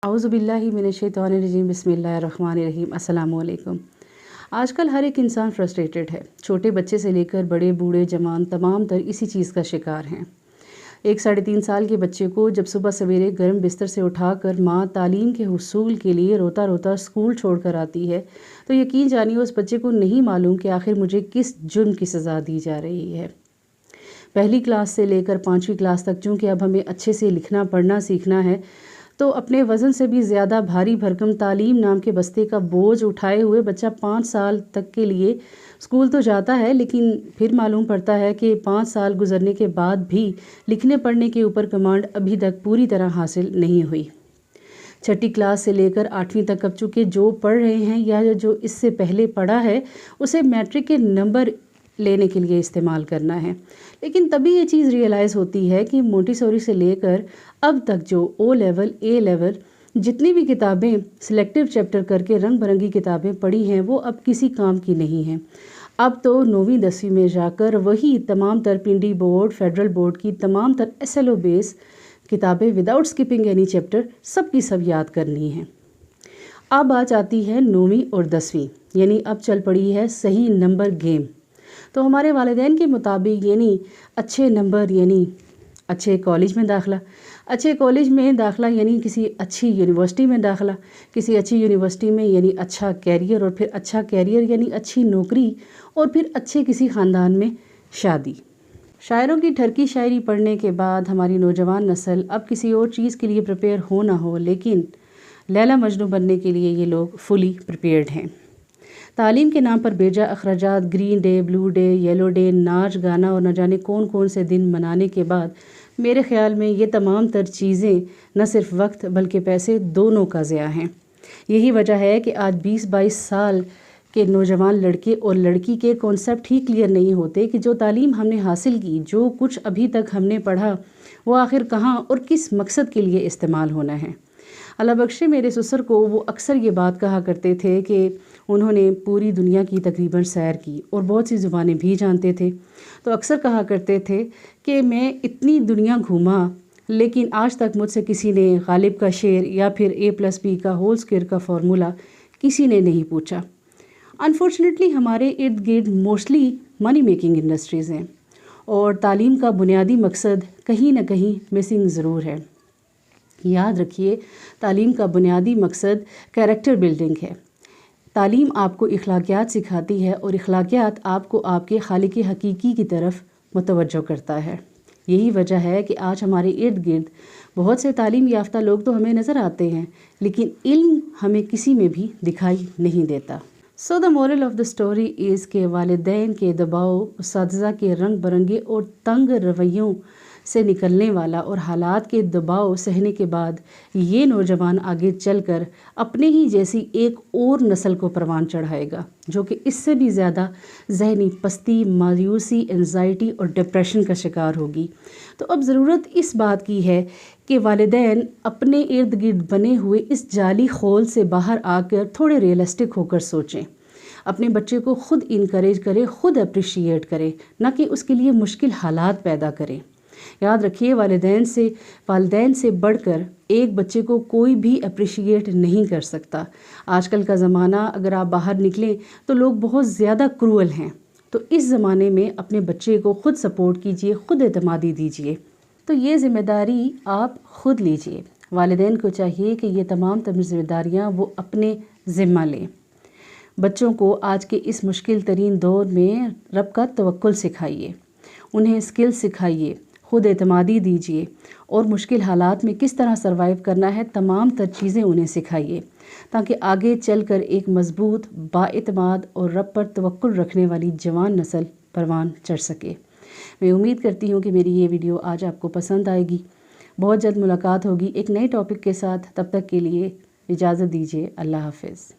اعوذ باللہ من الشیطان الرجیم بسم اللہ الرحمن الرحیم السلام علیکم۔ آج کل ہر ایک انسان فرسٹریٹڈ ہے، چھوٹے بچے سے لے کر بڑے بوڑھے جوان تمام تر اسی چیز کا شکار ہیں۔ ایک 3.5 سال کے بچے کو جب صبح سویرے گرم بستر سے اٹھا کر ماں تعلیم کے حصول کے لیے روتا روتا اسکول چھوڑ کر آتی ہے تو یقین جانیے اس بچے کو نہیں معلوم کہ آخر مجھے کس جرم کی سزا دی جا رہی ہے۔ پہلی کلاس سے لے کر 5ویں کلاس تک چونکہ اب ہمیں اچھے سے لکھنا پڑھنا سیکھنا ہے تو اپنے وزن سے بھی زیادہ بھاری بھرکم تعلیم نام کے بستے کا بوجھ اٹھائے ہوئے بچہ 5 سال تک کے لیے اسکول تو جاتا ہے، لیکن پھر معلوم پڑتا ہے کہ 5 سال گزرنے کے بعد بھی لکھنے پڑھنے کے اوپر کمانڈ ابھی تک پوری طرح حاصل نہیں ہوئی۔ 6ٹھی کلاس سے لے کر 8ویں تک اب چونکہ جو پڑھ رہے ہیں یا جو اس سے پہلے پڑھا ہے اسے میٹرک کے نمبر لینے کے لیے استعمال کرنا ہے، لیکن تبھی یہ چیز ریئلائز ہوتی ہے کہ مونٹیسوری سے لے کر اب تک جو او لیول اے لیول جتنی بھی کتابیں سلیکٹیو چیپٹر کر کے رنگ برنگی کتابیں پڑھی ہیں وہ اب کسی کام کی نہیں ہیں۔ اب تو 9ویں 10ویں میں جا کر وہی تمام تر پنڈی بورڈ فیڈرل بورڈ کی تمام تر SLO بیس کتابیں وداؤٹ اسکپنگ اینی چیپٹر سب کی سب یاد کرنی ہیں۔ اب آ جاتی ہے 9ویں اور 10ویں، یعنی اب چل پڑی ہے صحیح نمبر گیم۔ تو ہمارے والدین کے مطابق یعنی اچھے نمبر یعنی اچھے کالج میں داخلہ، اچھے کالج میں داخلہ یعنی کسی اچھی یونیورسٹی میں داخلہ، کسی اچھی یونیورسٹی میں یعنی اچھا کیریئر، اور پھر اچھا کیریئر یعنی اچھی نوکری، اور پھر اچھے کسی خاندان میں شادی۔ شاعروں کی ٹھرکی شاعری پڑھنے کے بعد ہماری نوجوان نسل اب کسی اور چیز کے لیے پریپیئر ہو نہ ہو، لیکن لیلا مجنوں بننے کے لیے یہ لوگ فلی پریپیئرڈ ہیں۔ تعلیم کے نام پر بیجا اخراجات، گرین ڈے، بلو ڈے، یلو ڈے، ناچ گانا اور نہ جانے کون کون سے دن منانے کے بعد میرے خیال میں یہ تمام تر چیزیں نہ صرف وقت بلکہ پیسے دونوں کا ضیاع ہیں۔ یہی وجہ ہے کہ آج 20-22 سال کے نوجوان لڑکے اور لڑکی کے کانسیپٹ ہی کلیئر نہیں ہوتے کہ جو تعلیم ہم نے حاصل کی، جو کچھ ابھی تک ہم نے پڑھا، وہ آخر کہاں اور کس مقصد کے لیے استعمال ہونا ہے۔ اللہ بخشے میرے سسر کو، وہ اکثر یہ بات کہا کرتے تھے کہ انہوں نے پوری دنیا کی تقریباً سیر کی اور بہت سی زبانیں بھی جانتے تھے، تو اکثر کہا کرتے تھے کہ میں اتنی دنیا گھوما لیکن آج تک مجھ سے کسی نے غالب کا شعر یا پھر A+B کا ہول اسکوائر کا فارمولا کسی نے نہیں پوچھا۔ انفارچونیٹلی ہمارے ارد گرد موسٹلی منی میکنگ انڈسٹریز ہیں اور تعلیم کا بنیادی مقصد کہیں نہ کہیں مسنگ ضرور ہے۔ یاد رکھیے، تعلیم کا بنیادی مقصد کیریکٹر بلڈنگ ہے۔ تعلیم آپ کو اخلاقیات سکھاتی ہے اور اخلاقیات آپ کو آپ کے خالق حقیقی کی طرف متوجہ کرتا ہے۔ یہی وجہ ہے کہ آج ہمارے ارد گرد بہت سے تعلیم یافتہ لوگ تو ہمیں نظر آتے ہیں لیکن علم ہمیں کسی میں بھی دکھائی نہیں دیتا۔ So the moral of the story is کہ والدین کے دباؤ، اساتذہ کے رنگ برنگے اور تنگ رویوں سے نکلنے والا اور حالات کے دباؤ سہنے کے بعد یہ نوجوان آگے چل کر اپنے ہی جیسی ایک اور نسل کو پروان چڑھائے گا جو کہ اس سے بھی زیادہ ذہنی پستی، مایوسی، انزائٹی اور ڈپریشن کا شکار ہوگی۔ تو اب ضرورت اس بات کی ہے کہ والدین اپنے ارد گرد بنے ہوئے اس جعلی خول سے باہر آ کر تھوڑے ریئلسٹک ہو کر سوچیں، اپنے بچے کو خود انکریج کرے، خود اپریشیٹ کرے، نہ کہ اس کے لیے مشکل حالات پیدا کرے۔ یاد رکھیے، والدین سے بڑھ کر ایک بچے کو کوئی بھی اپریشیٹ نہیں کر سکتا۔ آج کل کا زمانہ اگر آپ باہر نکلیں تو لوگ بہت زیادہ کروئل ہیں، تو اس زمانے میں اپنے بچے کو خود سپورٹ کیجیے، خود اعتمادی دیجیے۔ تو یہ ذمہ داری آپ خود لیجیے۔ والدین کو چاہیے کہ یہ تمام ذمہ داریاں وہ اپنے ذمہ لیں۔ بچوں کو آج کے اس مشکل ترین دور میں رب کا توکل سکھائیے، انہیں اسکل سکھائیے، خود اعتمادی دیجیے اور مشکل حالات میں کس طرح سروائیو کرنا ہے تمام تر چیزیں انہیں سکھائیے تاکہ آگے چل کر ایک مضبوط، بااعتماد اور رب پر توکل رکھنے والی جوان نسل پروان چڑھ سکے۔ میں امید کرتی ہوں کہ میری یہ ویڈیو آج آپ کو پسند آئے گی۔ بہت جلد ملاقات ہوگی ایک نئے ٹاپک کے ساتھ، تب تک کے لیے اجازت دیجیے۔ اللہ حافظ۔